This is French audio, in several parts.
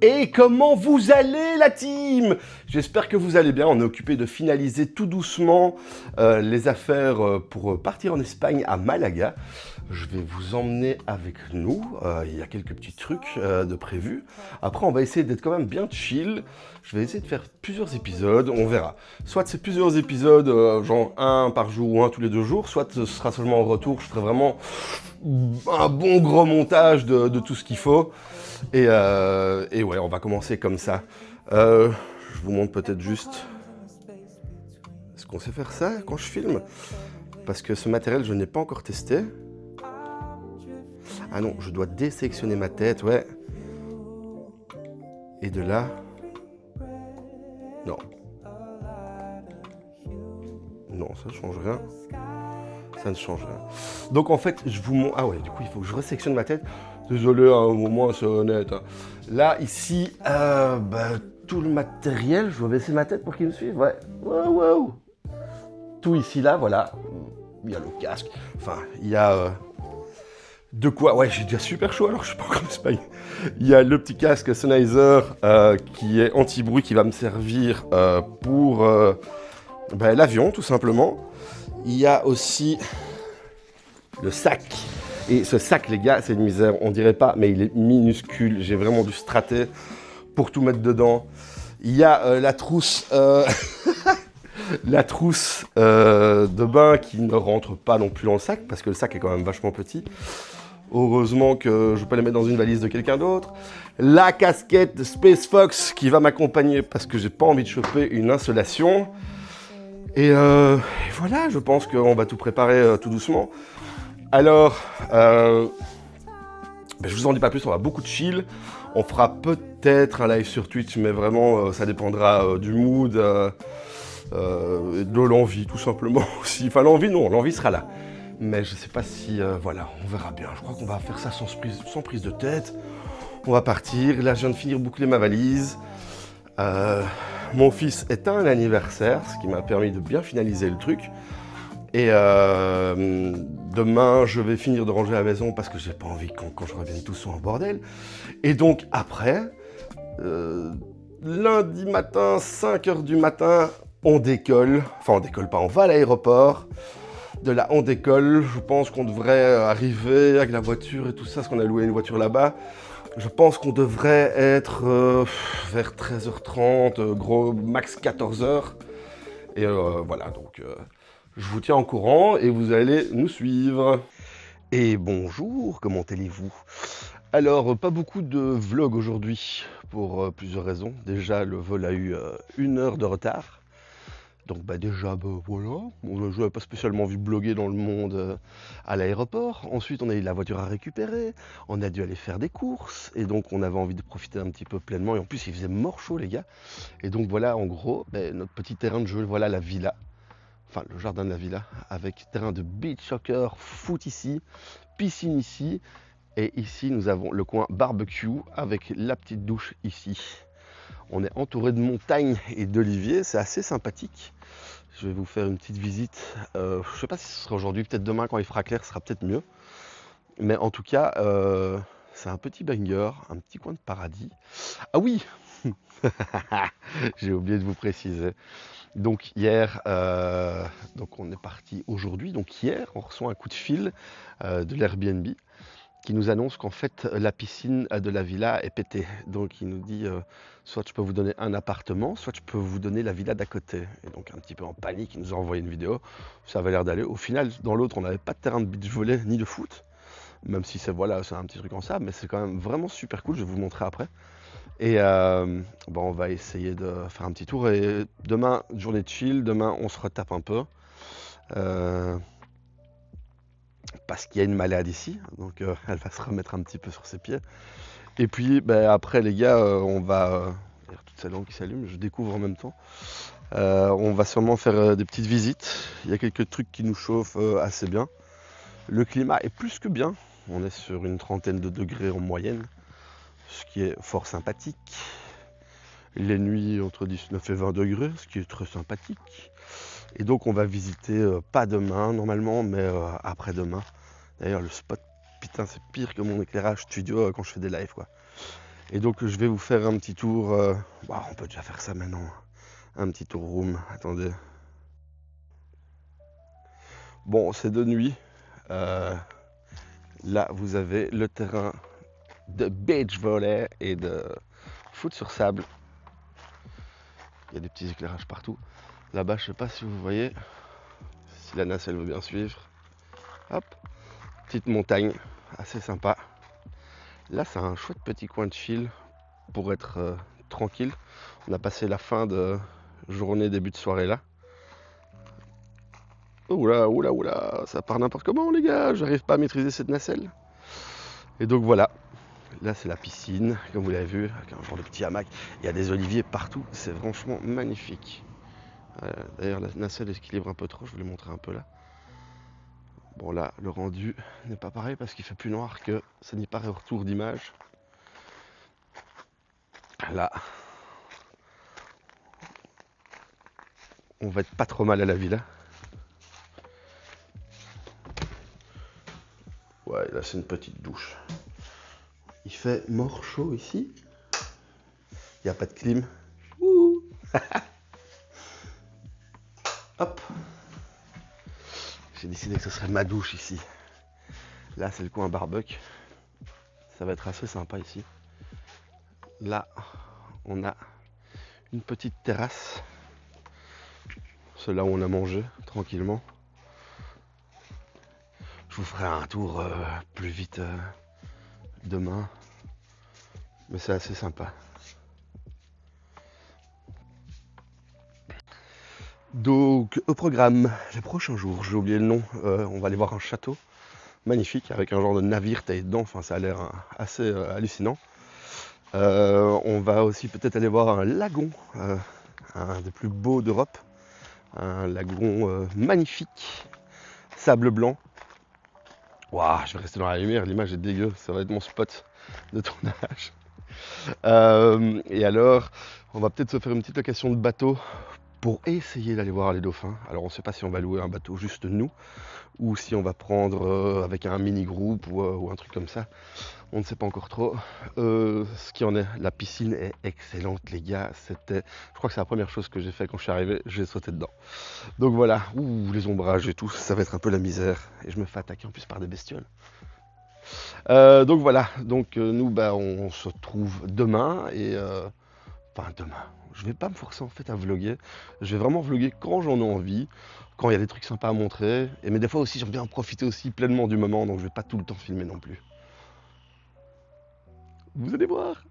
Et comment vous allez la team? J'espère que vous allez bien. On est occupé de finaliser tout doucement les affaires pour partir en Espagne à Malaga. Je vais vous emmener avec nous. Il y a quelques petits trucs de prévus. Après, on va essayer d'être quand même bien chill. Je vais essayer de faire plusieurs épisodes. On verra. Soit c'est plusieurs épisodes, genre un par jour ou un tous les 2 jours. Soit ce sera seulement en retour. Je ferai vraiment un bon gros montage de tout ce qu'il faut. Et ouais, on va commencer comme ça. Je vous montre peut-être juste... Est-ce qu'on sait faire ça quand je filme? Parce que ce matériel, je n'ai pas encore testé. Ah non, je dois désélectionner ma tête, ouais. Et de là... Non. Non, ça ne change rien. Ça ne change rien. Donc en fait, je vous montre... Ah ouais, du coup, il faut que je resélectionne ma tête. Désolé, hein, au moins, c'est honnête. Hein. Là, ici, tout le matériel, je vais baisser ma tête pour qu'il me suive, ouais. Wow, wow. Tout ici, là, voilà. Il y a le casque. Enfin, il y a... de quoi? Ouais, j'ai déjà super chaud alors je suis pas encore en Espagne. Il y a le petit casque Sennheiser qui est anti-bruit qui va me servir pour l'avion, tout simplement. Il y a aussi le sac. Et ce sac, les gars, c'est une misère. On dirait pas, mais il est minuscule. J'ai vraiment dû strater pour tout mettre dedans. Il y a la trousse, la trousse de bain qui ne rentre pas non plus dans le sac parce que le sac est quand même vachement petit. Heureusement que je peux la mettre dans une valise de quelqu'un d'autre. La casquette de Space Fox qui va m'accompagner parce que j'ai pas envie de choper une insolation. Et voilà, je pense qu'on va tout préparer tout doucement. Alors, je vous en dis pas plus, on va beaucoup de chill. On fera peut-être un live sur Twitch, mais vraiment, ça dépendra du mood, de l'envie, tout simplement aussi. Enfin, l'envie, non, l'envie sera là. Mais je sais pas si... voilà, on verra bien. Je crois qu'on va faire ça sans prise de tête. On va partir. Là, je viens de finir boucler ma valise. Mon fils est un anniversaire, ce qui m'a permis de bien finaliser le truc. Et demain, je vais finir de ranger la maison parce que j'ai pas envie que quand je revienne tout soit en bordel. Et donc après, lundi matin, 5h du matin, on décolle. Enfin, on décolle pas, on va à l'aéroport. De là, on décolle. Je pense qu'on devrait arriver avec la voiture et tout ça, parce qu'on a loué une voiture là-bas. Je pense qu'on devrait être vers 13h30, gros max 14h. Et voilà, donc je vous tiens au courant et vous allez nous suivre. Et bonjour, comment allez-vous? Alors, pas beaucoup de vlog aujourd'hui pour plusieurs raisons. Déjà, le vol a eu 1 heure de retard. Donc déjà, voilà, je n'avais pas spécialement vu bloguer dans le monde à l'aéroport. Ensuite, on a eu la voiture à récupérer, on a dû aller faire des courses, et donc on avait envie de profiter un petit peu pleinement. Et en plus, il faisait mort chaud, les gars. Et donc voilà, en gros, notre petit terrain de jeu, voilà la villa. Enfin, le jardin de la villa, avec terrain de beach soccer, foot ici, piscine ici. Et ici, nous avons le coin barbecue avec la petite douche ici. On est entouré de montagnes et d'oliviers, c'est assez sympathique. Je vais vous faire une petite visite. Je ne sais pas si ce sera aujourd'hui, peut-être demain quand il fera clair, ce sera peut-être mieux. Mais en tout cas, c'est un petit banger, un petit coin de paradis. Ah oui, j'ai oublié de vous préciser. Donc hier, donc on est parti aujourd'hui. Donc hier, on reçoit un coup de fil de l'Airbnb qui nous annonce qu'en fait la piscine de la villa est pétée. Donc il nous dit soit je peux vous donner un appartement, soit je peux vous donner la villa d'à côté. Et donc un petit peu en panique, il nous a envoyé une vidéo. Ça avait l'air d'aller. Au final, dans l'autre, on n'avait pas de terrain de beach volley ni de foot. Même si c'est voilà, c'est un petit truc en sable, mais c'est quand même vraiment super cool. Je vais vous montrer après. Et on va essayer de faire un petit tour. Et demain, journée de chill. Demain, on se retape un peu. Parce qu'il y a une malade ici, donc elle va se remettre un petit peu sur ses pieds. Et puis après les gars, on va... il y a toute sa lampe qui s'allume, je découvre en même temps. On va sûrement faire des petites visites. Il y a quelques trucs qui nous chauffent assez bien. Le climat est plus que bien. On est sur une 30aine de degrés en moyenne, ce qui est fort sympathique. Les nuits entre 19 et 20 degrés, ce qui est très sympathique. Et donc on va visiter, pas demain normalement, mais après-demain. D'ailleurs le spot, putain c'est pire que mon éclairage studio quand je fais des lives quoi. Et donc je vais vous faire un petit tour, on peut déjà faire ça maintenant, un petit tour room, attendez. Bon, c'est de nuit, là vous avez le terrain de beach volley et de foot sur sable. Il y a des petits éclairages partout. Là-bas, je sais pas si vous voyez, si la nacelle veut bien suivre. Hop, petite montagne, assez sympa. Là, c'est un chouette petit coin de chill pour être tranquille. On a passé la fin de journée, début de soirée là. Oula, oula, oula, ça part n'importe comment les gars, j'arrive pas à maîtriser cette nacelle. Et donc voilà, là c'est la piscine, comme vous l'avez vu, avec un genre de petit hamac. Il y a des oliviers partout, c'est franchement magnifique. D'ailleurs la nacelle équilibre un peu trop, je vous l'ai montré un peu là. Bon là, le rendu n'est pas pareil parce qu'il fait plus noir que ça n'y paraît au retour d'image. Là, on va être pas trop mal à la villa. Ouais, là c'est une petite douche. Il fait mort chaud ici. Il n'y a pas de clim. Ouh. Hop. J'ai décidé que ce serait ma douche ici. Là c'est le coin barbecue. Ça va être assez sympa ici. Là, on a une petite terrasse. C'est là où on a mangé tranquillement. Je vous ferai un tour plus vite demain. Mais c'est assez sympa. Donc au programme, les prochains jours, j'ai oublié le nom, on va aller voir un château magnifique avec un genre de navire taillé dedans, enfin ça a l'air assez hallucinant. On va aussi peut-être aller voir un lagon, un des plus beaux d'Europe, un lagon magnifique, sable blanc. Waouh, je vais rester dans la lumière, l'image est dégueu, ça va être mon spot de tournage. Et alors, on va peut-être se faire une petite location de bateau pour essayer d'aller voir les dauphins. Alors on ne sait pas si on va louer un bateau juste nous ou si on va prendre avec un mini groupe ou un truc comme ça. On ne sait pas encore trop. Ce qui en est, la piscine est excellente les gars. Je crois que c'est la première chose que j'ai fait quand je suis arrivé, j'ai sauté dedans. Donc voilà, les ombrages et tout, ça va être un peu la misère. Et je me fais attaquer en plus par des bestioles. Donc voilà, nous on se retrouve demain et demain. Je vais pas me forcer en fait à vlogger. Je vais vraiment vlogger quand j'en ai envie, quand il y a des trucs sympas à montrer. Mais des fois aussi j'aime bien en profiter aussi pleinement du moment, donc je vais pas tout le temps filmer non plus. Vous allez voir.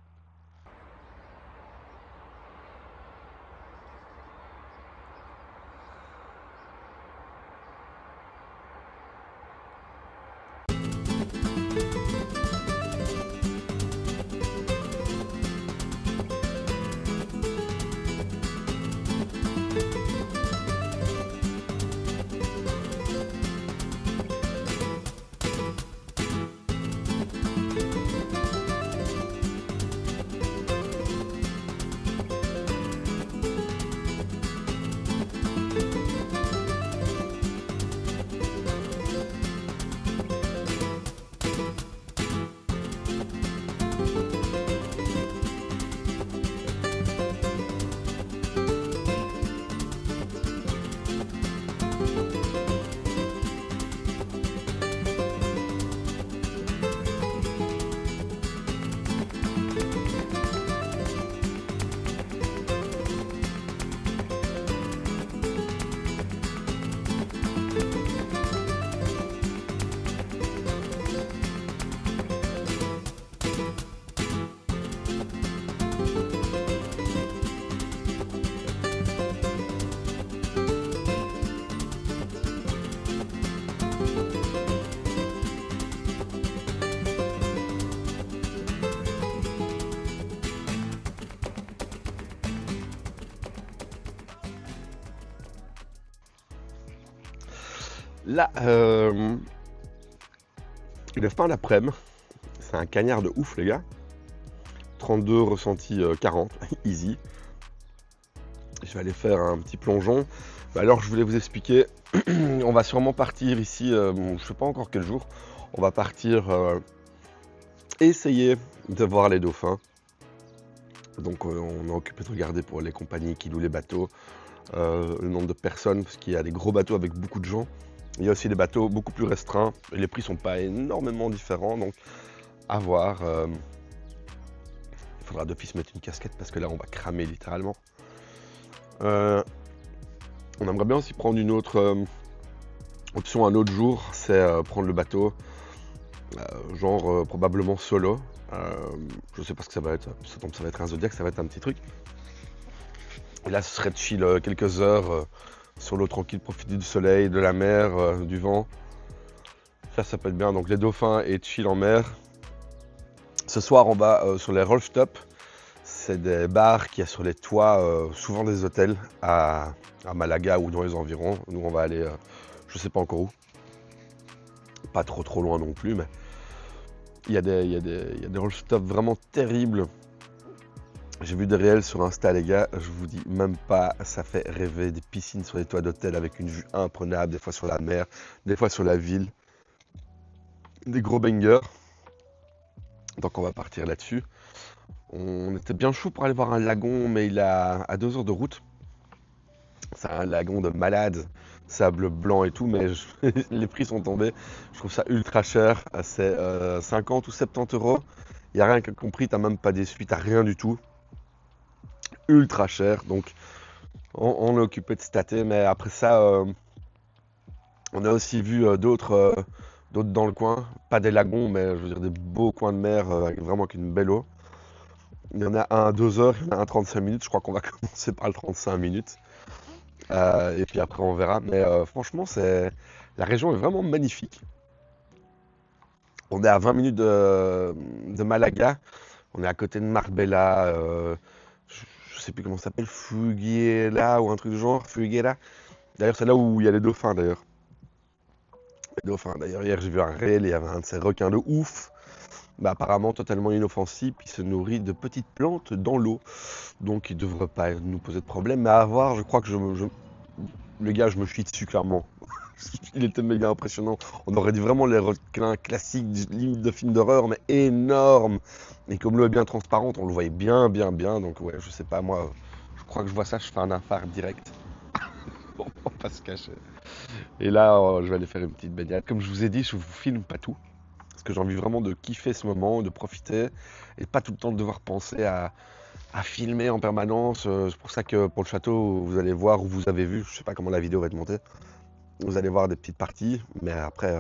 Là, il est fin d'après-midi. C'est un cagnard de ouf, les gars. 32 ressenti 40, easy. Je vais aller faire un petit plongeon. Alors, je voulais vous expliquer. On va sûrement partir ici, je ne sais pas encore quel jour. On va partir essayer de voir les dauphins. Donc on est occupé de regarder pour les compagnies qui louent les bateaux, le nombre de personnes, parce qu'il y a des gros bateaux avec beaucoup de gens. Il y a aussi des bateaux beaucoup plus restreints, et les prix sont pas énormément différents, donc à voir. Il faudra d'office mettre une casquette parce que là on va cramer littéralement. On aimerait bien aussi prendre une autre option un autre jour, c'est prendre le bateau, probablement solo. Je sais pas ce que ça va être, ça tombe, ça va être un Zodiac, ça va être un petit truc. Et là ce serait de chill quelques heures sur l'eau tranquille, profiter du soleil, de la mer, du vent. Ça peut être bien, donc les dauphins et chill en mer. Ce soir on va sur les Rollstop, c'est des bars qu'il y a sur les toits, souvent des hôtels à Malaga ou dans les environs. Nous on va aller, je sais pas encore où, pas trop loin non plus, mais il y a des Rollstop vraiment terribles. J'ai vu des réels sur Insta les gars, je vous dis même pas, ça fait rêver, des piscines sur les toits d'hôtel avec une vue imprenable, des fois sur la mer, des fois sur la ville. Des gros bangers. Donc on va partir là-dessus. On était bien chaud pour aller voir un lagon, mais il est à 2 heures de route. C'est un lagon de malade, sable blanc et tout, mais les prix sont tombés. Je trouve ça ultra cher. C'est 50 ou 70 euros. Il n'y a rien compris, t'as même pas d'essuie, t'as rien du tout. Ultra cher. Donc on est occupé de stater, mais après ça, on a aussi vu d'autres dans le coin. Pas des lagons, mais je veux dire des beaux coins de mer avec vraiment qu'une belle eau. Il y en a un à 2 heures, il y en a un 35 minutes. Je crois qu'on va commencer par le 35 minutes. Et puis après, on verra. Mais franchement, la région est vraiment magnifique. On est à 20 minutes de Malaga. On est à côté de Marbella. Je sais plus comment ça s'appelle. Fuguera ou un truc du genre. Fuguera. D'ailleurs, c'est là où il y a les dauphins, d'ailleurs. Les dauphins. D'ailleurs, hier, j'ai vu un réel. Il y avait un de ces requins de ouf. Bah, apparemment totalement inoffensif, il se nourrit de petites plantes dans l'eau, donc il ne devrait pas nous poser de problème, mais à voir, je crois que le gars, je me suis dessus clairement. Il était méga impressionnant, on aurait dit vraiment les requins classiques, limite de film d'horreur, mais énorme, et comme l'eau est bien transparente, on le voyait bien, donc ouais, je sais pas, moi, je crois que je vois ça, je fais un infarct direct, on va pas se cacher. Et là, je vais aller faire une petite baignade, comme je vous ai dit, je vous filme pas tout. Parce que j'ai envie vraiment de kiffer ce moment, de profiter et pas tout le temps de devoir penser à filmer en permanence. C'est pour ça que pour le château, vous allez voir, ou vous avez vu, je sais pas comment la vidéo va être montée, vous allez voir des petites parties, mais après,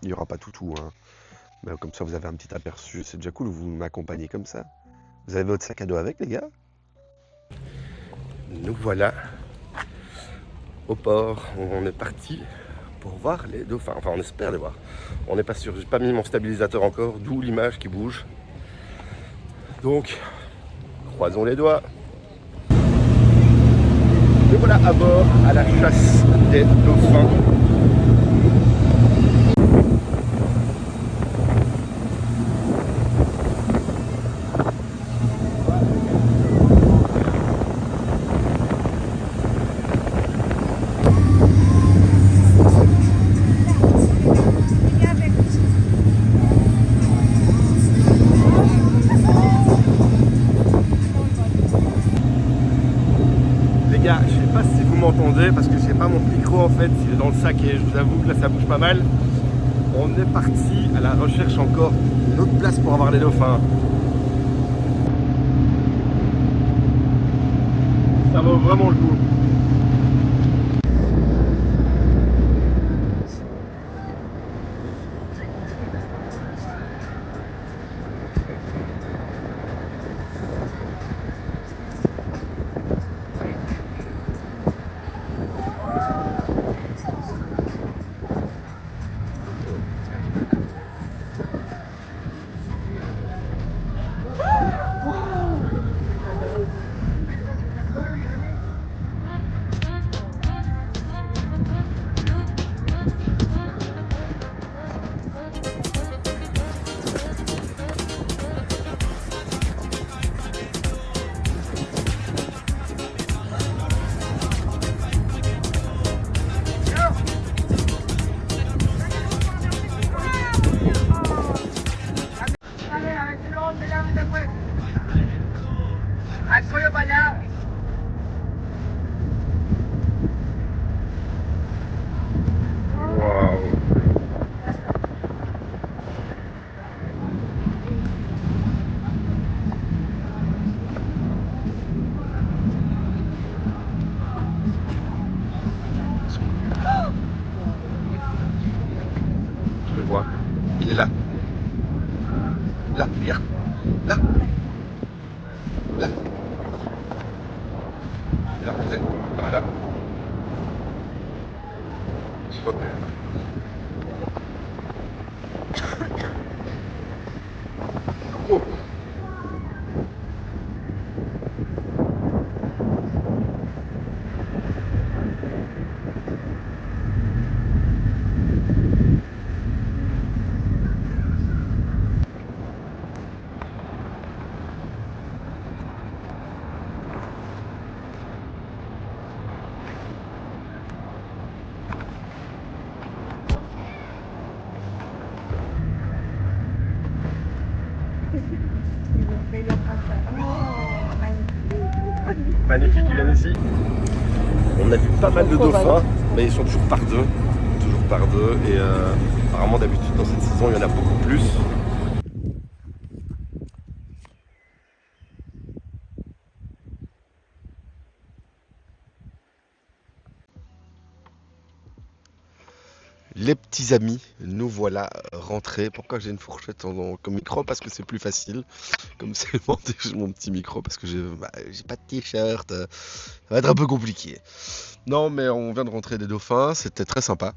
il n'y aura pas tout, hein. Mais comme ça, vous avez un petit aperçu, c'est déjà cool, vous m'accompagnez comme ça. Vous avez votre sac à dos avec, les gars? Nous voilà au port, on est parti pour voir les dauphins, enfin on espère les voir. On n'est pas sûr, j'ai pas mis mon stabilisateur encore, d'où l'image qui bouge. Donc, croisons les doigts. Et voilà à bord, à la chasse des dauphins. Je sais pas si vous m'entendez parce que j'ai pas mon micro en fait, il est dans le sac et je vous avoue que là ça bouge pas mal. On est parti à la recherche encore d'une autre place pour avoir les dauphins. Ça vaut vraiment le coup. vois. Il est là. Là, regarde. Là. Là. Là, voilà. Oh. Magnifique, ils viennent ici. On a vu pas mal de dauphins, mais ils sont toujours par deux. Toujours par deux. Et apparemment d'habitude dans cette saison, il y en a beaucoup plus. Les petits amis, nous voilà rentrés. Pourquoi j'ai une fourchette comme micro? Parce que c'est plus facile. Comme c'est mon petit micro, parce que j'ai pas de t-shirt. Ça va être un peu compliqué. Non, mais on vient de rentrer des dauphins. C'était très sympa.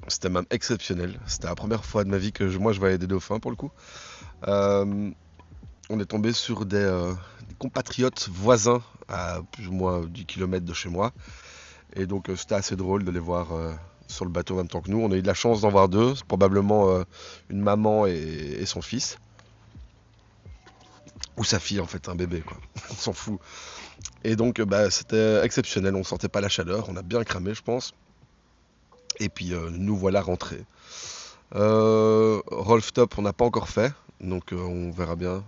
C'était même exceptionnel. C'était la première fois de ma vie que moi je voyais des dauphins pour le coup. On est tombé sur des compatriotes voisins à plus ou moins 10 km de chez moi. Et donc c'était assez drôle de les voir sur le bateau en même temps que nous. On a eu de la chance d'en voir deux, probablement une maman et son fils. Ou sa fille en fait, un bébé quoi, on s'en fout. Et donc c'était exceptionnel, on sentait pas la chaleur, on a bien cramé je pense. Et puis nous voilà rentrés. Rooftop on n'a pas encore fait, donc on verra bien.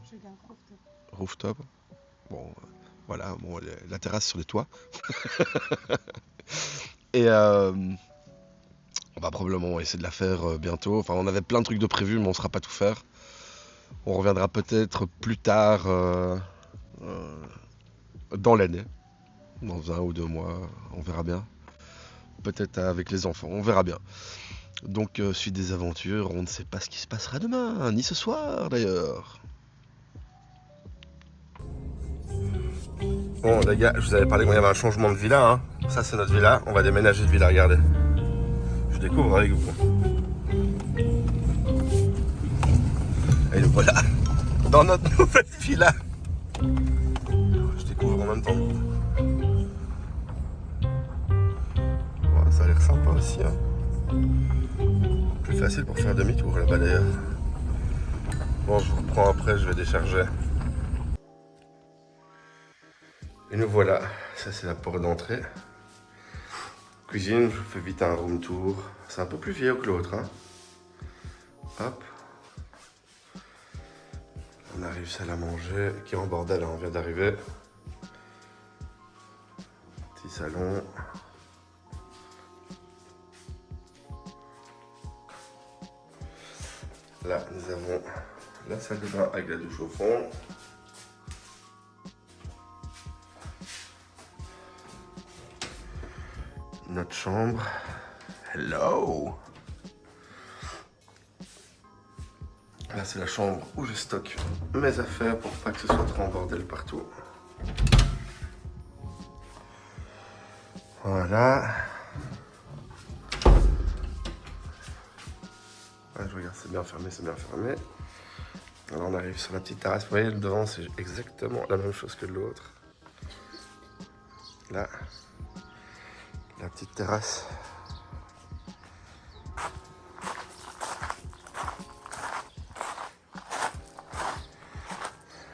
Rooftop. Bon, voilà, bon, la terrasse sur les toits. Et on va probablement essayer de la faire bientôt. Enfin, on avait plein de trucs de prévus, mais on ne saura pas tout faire. On reviendra peut-être plus tard dans l'année, dans 1 ou 2 mois, on verra bien. Peut-être avec les enfants, on verra bien. Donc, suite des aventures, on ne sait pas ce qui se passera demain, ni ce soir d'ailleurs. Bon les gars, je vous avais parlé qu'il y avait un changement de villa. Hein. Ça c'est notre villa, on va déménager de villa, regardez. Je découvre avec vous. Et nous voilà dans notre nouvelle villa. Je découvre en même temps. Ouais, ça a l'air sympa aussi. Hein. Plus facile pour faire demi-tour là-bas d'ailleurs. Bon, je vous reprends après, je vais décharger. Et nous voilà, ça c'est la porte d'entrée. Cuisine, je vous fais vite un room tour. C'est un peu plus vieux que l'autre. Hein. Hop. On arrive, salle à manger, qui est en bordel, hein, on vient d'arriver. Petit salon. Là, nous avons la salle de bain avec la douche au fond. Notre chambre. Hello! Là, c'est la chambre où je stocke mes affaires pour pas que ce soit trop en bordel partout. Voilà. Ouais, je regarde, c'est bien fermé, c'est bien fermé. Alors, on arrive sur la petite terrasse. Vous voyez, le devant, c'est exactement la même chose que l'autre. Là, la petite terrasse.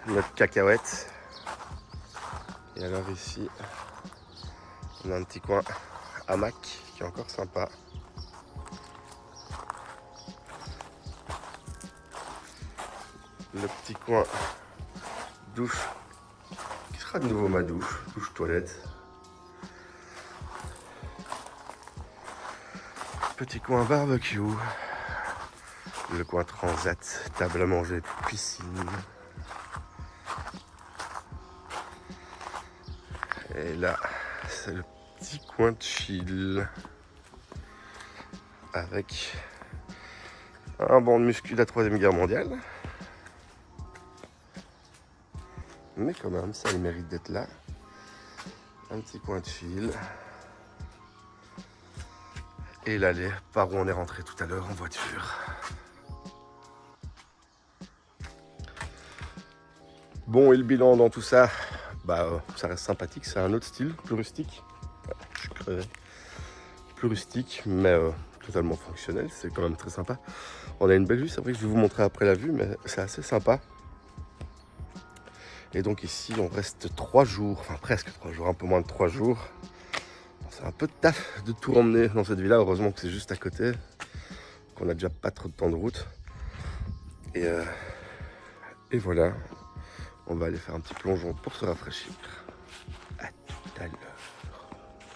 Notre cacahuète. Et alors ici, on a un petit coin hamac qui est encore sympa. Le petit coin douche qui sera de nouveau ma douche, douche toilette. Petit coin barbecue. Le coin transat, table à manger, piscine. Et là, c'est le petit coin de chill avec Un banc de muscu de la 3e guerre mondiale. Mais quand même, ça a le mérite d'être là. Un petit coin de chill. Et l'allée par où on est rentré tout à l'heure en voiture. Bon, et le bilan dans tout ça, ça reste sympathique, c'est un autre style, plus rustique. Je suis crevé. Plus rustique, mais totalement fonctionnel, c'est quand même très sympa. On a une belle vue, c'est vrai que je vais vous montrer après la vue, mais c'est assez sympa. Et donc ici, on reste 3 jours, enfin presque 3 jours, un peu moins de 3 jours. C'est un peu de taf de tout emmener dans cette villa, heureusement que c'est juste à côté, qu'on a déjà pas trop de temps de route. Et voilà, on va aller faire un petit plongeon pour se rafraîchir. À tout à l'heure.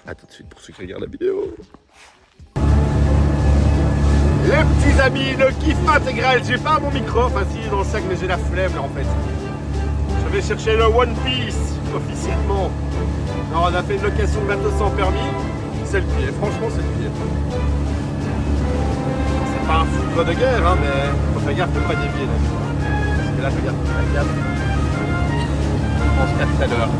À tout de suite pour ceux qui regardent la vidéo. Les petits amis, le kiff intégral, j'ai pas mon micro, enfin si dans le sac mais j'ai la flemme là en fait. Je vais chercher le One Piece officiellement. Alors, on a fait une location de bateau sans permis, c'est le pied, franchement c'est le pied. C'est pas un foudre de guerre hein, mais faut faire gaffe de pas dévier là. Parce que là fais gaffe, on se capte tout à l'heure.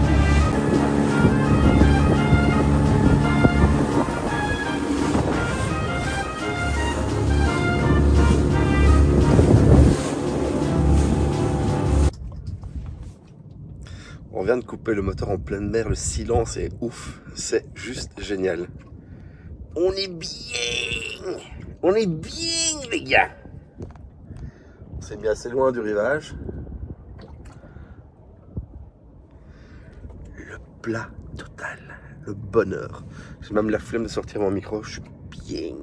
On vient de couper le moteur en pleine mer, le silence est ouf, c'est juste génial. On est bien les gars. C'est bien assez loin du rivage. Le plat total, le bonheur. J'ai même la flemme de sortir mon micro, je suis bien.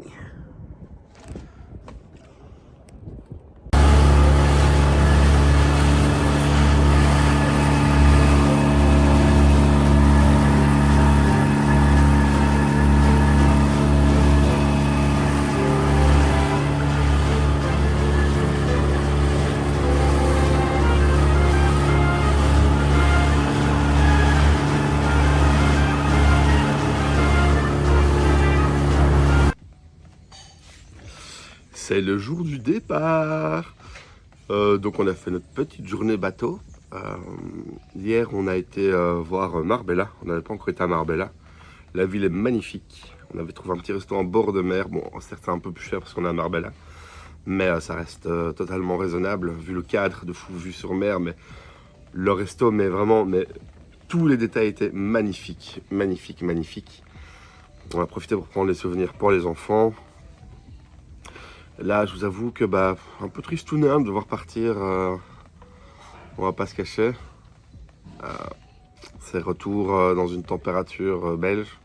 C'est le jour du départ. Donc on a fait notre petite journée bateau. Hier on a été voir Marbella. On n'avait pas encore été à Marbella. La ville est magnifique. On avait trouvé un petit restaurant en bord de mer. Bon, certes c'est un peu plus cher parce qu'on est à Marbella. Mais ça reste totalement raisonnable vu le cadre de fou vue sur mer. Mais le resto, mais vraiment, tous les détails étaient magnifiques. Magnifiques. On a profité pour prendre les souvenirs pour les enfants. Là, je vous avoue que un peu tristouné de devoir partir, on va pas se cacher. C'est retour dans une température belge,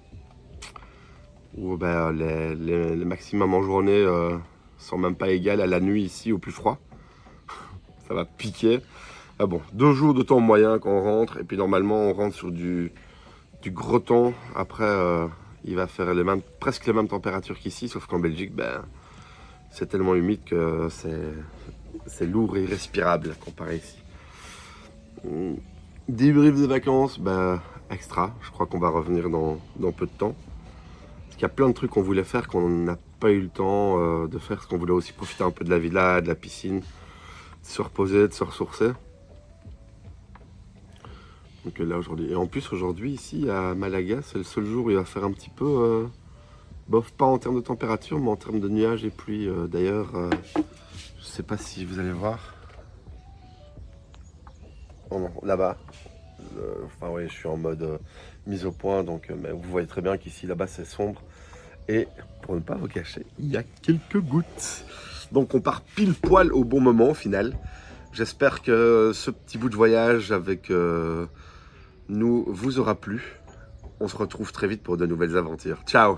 où les maximums en journée sont même pas égales à la nuit ici au plus froid. Ça va piquer. Ah bon, 2 jours de temps moyen quand on rentre, et puis normalement on rentre sur du gros temps. Après, il va faire presque les mêmes températures qu'ici, sauf qu'en Belgique, c'est tellement humide que c'est lourd et irrespirable comparé ici. Débrief des vacances, extra. Je crois qu'on va revenir dans peu de temps. Parce qu'il y a plein de trucs qu'on voulait faire qu'on n'a pas eu le temps de faire. Parce qu'on voulait aussi profiter un peu de la villa, de la piscine, de se reposer, de se ressourcer. Donc là aujourd'hui. Et en plus aujourd'hui ici à Malaga, c'est le seul jour où il va faire un petit peu... bof, pas en termes de température, mais en termes de nuages et pluie. D'ailleurs, je sais pas si vous allez voir. Oh non, là-bas. Enfin oui, je suis en mode mise au point, donc mais vous voyez très bien qu'ici, là-bas, c'est sombre. Et pour ne pas vous cacher, il y a quelques gouttes. Donc on part pile poil au bon moment au final. J'espère que ce petit bout de voyage avec nous vous aura plu. On se retrouve très vite pour de nouvelles aventures. Ciao!